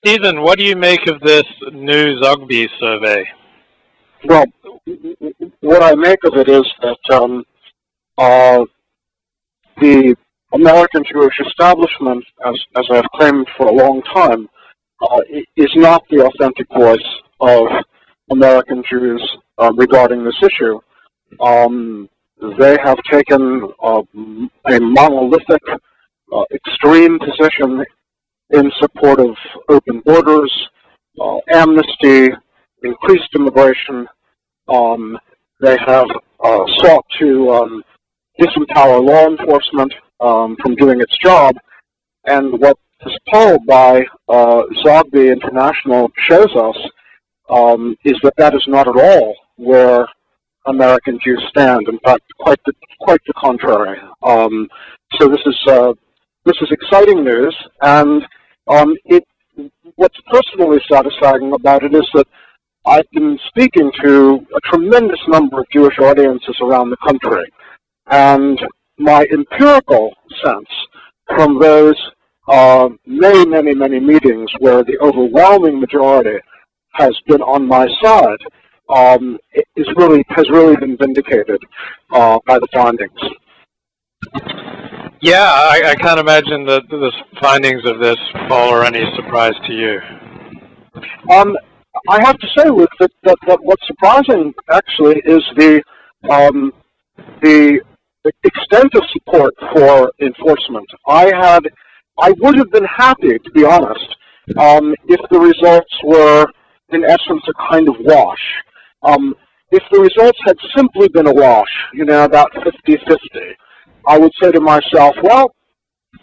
Stephen, what do you make of this new Zogby survey? Well, what I make of it is that the American Jewish establishment, as I've claimed for a long time, is not the authentic voice of American Jews regarding this issue. They have taken a monolithic, extreme position in support of open borders, amnesty, increased immigration. They have sought to disempower law enforcement from doing its job, and what this poll by Zogby International shows us is that that is not at all where American Jews stand. In fact, quite the contrary. So this is exciting news, and what's personally satisfying about it is that I've been speaking to a tremendous number of Jewish audiences around the country, and my empirical sense from those many meetings where the overwhelming majority has been on my side has really been vindicated by the findings. Yeah, I can't imagine that the findings of this poll are any surprise to you. I have to say, Luke, that what's surprising actually is the extent of support for enforcement. I would have been happy, to be honest, if the results were, in essence, a kind of wash. If the results had simply been a wash, about 50-50, I would say to myself, well,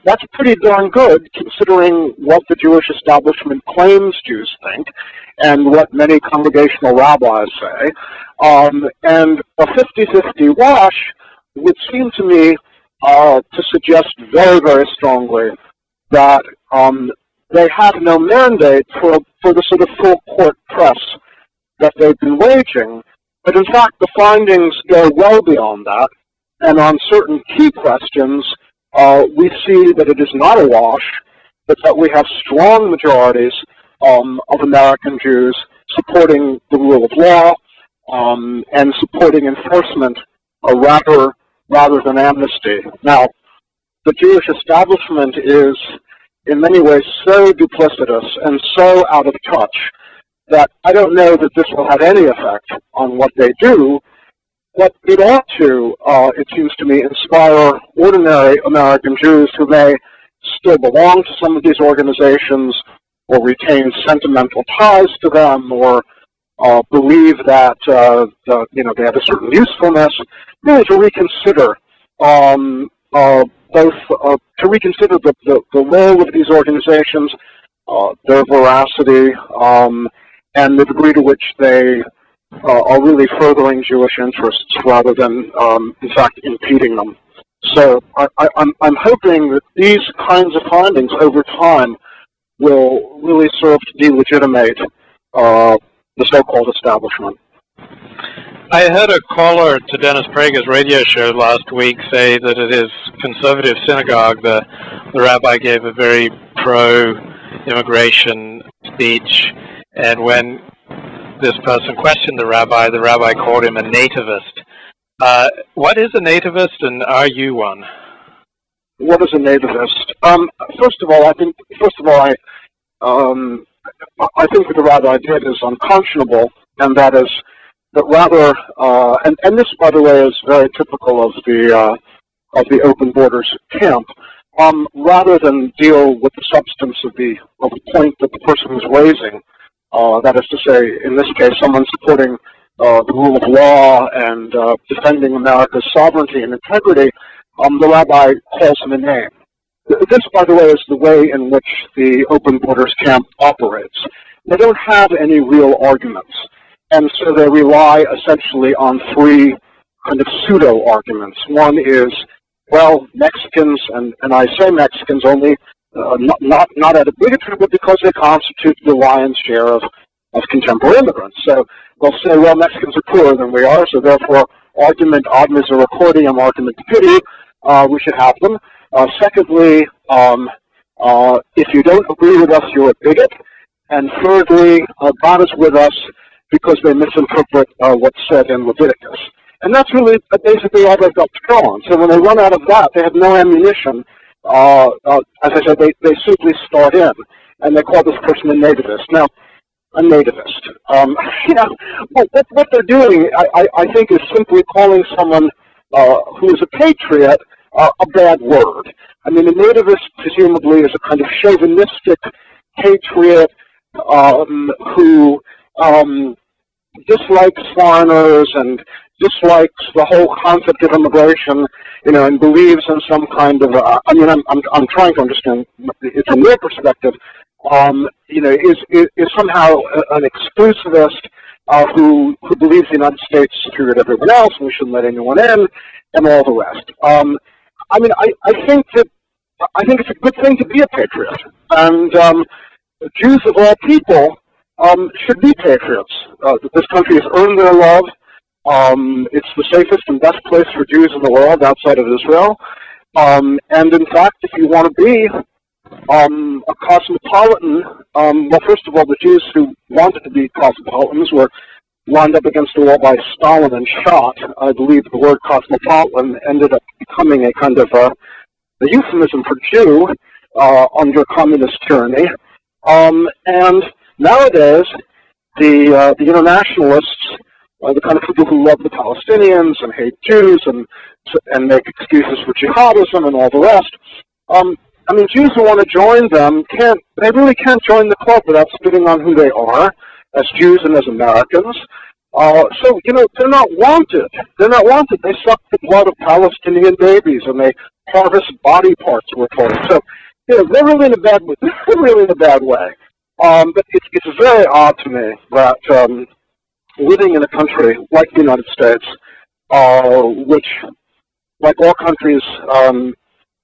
that's pretty darn good, considering what the Jewish establishment claims Jews think, and what many congregational rabbis say. And a 50-50 wash would seem to me to suggest very strongly that they have no mandate for the sort of full court press that they've been waging. But in fact, the findings go well beyond that. And on certain key questions, we see that it is not a wash, but that we have strong majorities of American Jews supporting the rule of law and supporting enforcement rather than amnesty. Now, the Jewish establishment is in many ways so duplicitous and so out of touch that I don't know that this will have any effect on what they do, but it ought to, it seems to me, inspire ordinary American Jews who may still belong to some of these organizations or retain sentimental ties to them or believe that they have a certain usefulness, really to reconsider to reconsider the role of these organizations, their veracity, and the degree to which they are really furthering Jewish interests rather than, in fact, impeding them. So I'm hoping that these kinds of findings over time will really serve to delegitimate the so-called establishment. I heard a caller to Dennis Prager's radio show last week say that at his conservative synagogue, the rabbi gave a very pro-immigration speech, and when this person questioned the rabbi called him a nativist. What is a nativist, and are you one? What is a nativist? First of all, I think what the rabbi did is unconscionable, and that is that rather, and this, by the way, is very typical of the open borders camp. Rather than deal with the substance of the point that the person is raising, that is to say, in this case, someone supporting the rule of law and defending America's sovereignty and integrity, the rabbi calls him a name. This, by the way, is the way in which the open borders camp operates. They don't have any real arguments, and so they rely essentially on three kind of pseudo-arguments. One is, well, Mexicans, and I say Mexicans only, not out of bigotry, but because they constitute the lion's share of contemporary immigrants. So they'll say, well, Mexicans are poorer than we are, so therefore, argument ad misericordiam, argument de pity, we should have them. Secondly, if you don't agree with us, you're a bigot. And thirdly, God is with us because they misinterpret what's said in Leviticus. And that's really basically all they've got to go on. So when they run out of that, they have no ammunition. As I said, they simply start in, and they call this person a nativist. Now, a nativist. What they're doing, I think, is simply calling someone who is a patriot a bad word. I mean, a nativist presumably is a kind of chauvinistic patriot who dislikes foreigners and dislikes the whole concept of immigration, and believes in some kind of. I'm trying to understand it from their perspective. Is somehow an exclusivist who believes the United States is superior to everyone else, and we shouldn't let anyone in, and all the rest. I think it's a good thing to be a patriot, and Jews of all people should be patriots. This country has earned their love. It's the safest and best place for Jews in the world outside of Israel. And in fact, if you want to be a cosmopolitan, well, first of all, the Jews who wanted to be cosmopolitans were lined up against the wall by Stalin and shot. I believe the word cosmopolitan ended up becoming a kind of a euphemism for Jew under communist tyranny. And nowadays, the internationalists, the kind of people who love the Palestinians and hate Jews and make excuses for jihadism and all the rest. Jews who want to join them they really can't join the club without spitting on who they are as Jews and as Americans. So they're not wanted. They're not wanted. They suck the blood of Palestinian babies and they harvest body parts, we're told. So they're really in a bad way. They're really in a bad way. But it's very odd to me that living in a country like the United States, which, like all countries,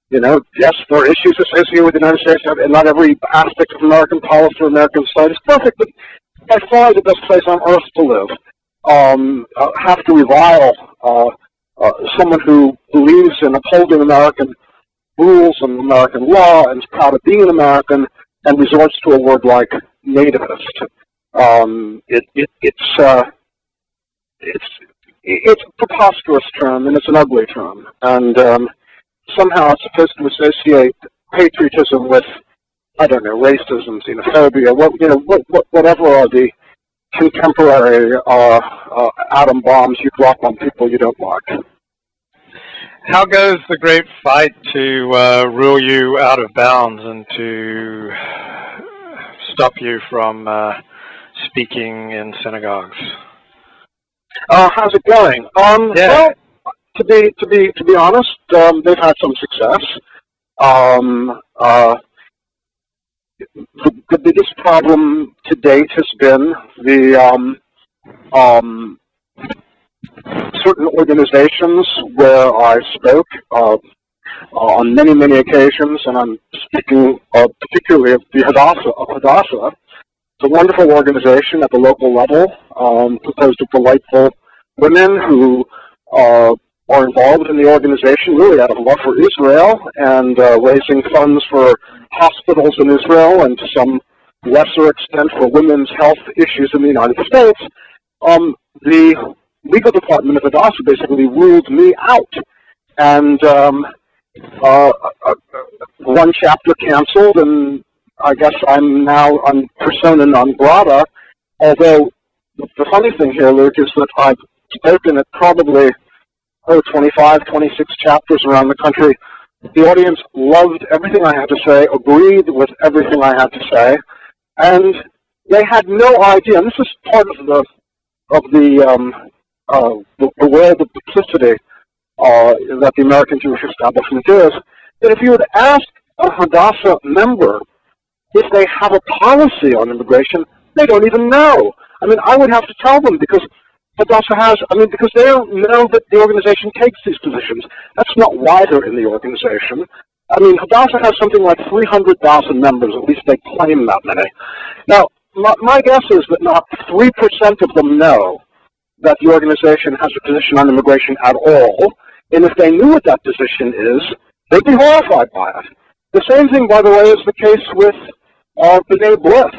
yes, there are issues associated with the United States, and not every aspect of American policy or American society is perfect, but by far the best place on earth to live. Have to revile someone who believes in upholding American rules and American law and is proud of being an American and resorts to a word like nativist. It's a preposterous term and it's an ugly term, and somehow it's supposed to associate patriotism with, I don't know, racism, xenophobia, whatever are the contemporary atom bombs you drop on people you don't like. How goes the great fight to rule you out of bounds and to stop you from speaking in synagogues? How's it going? Well, to be honest, they've had some success. The biggest problem to date has been the certain organizations where I spoke on many occasions, and I'm speaking particularly of the Hadassah. It's a wonderful organization at the local level, composed of delightful women who are involved in the organization really out of love for Israel and raising funds for hospitals in Israel and to some lesser extent for women's health issues in the United States. The legal department of Hadassah basically ruled me out, and one chapter canceled, and I guess I'm now on persona non grata, although the funny thing here, Luke, is that I've spoken at probably 25, 26 chapters around the country. The audience loved everything I had to say, agreed with everything I had to say, and they had no idea, and this is part of the world of duplicity that the American Jewish establishment is, that if you would ask a Hadassah member if they have a policy on immigration, they don't even know. I mean, I would have to tell them because Hadassah has, because they don't know that the organization takes these positions. That's not why they're in the organization. Hadassah has something like 300,000 members, at least they claim that many. Now, my guess is that not 3% of them know that the organization has a position on immigration at all, and if they knew what that position is, they'd be horrified by it. The same thing, by the way, is the case with B'nai B'rith.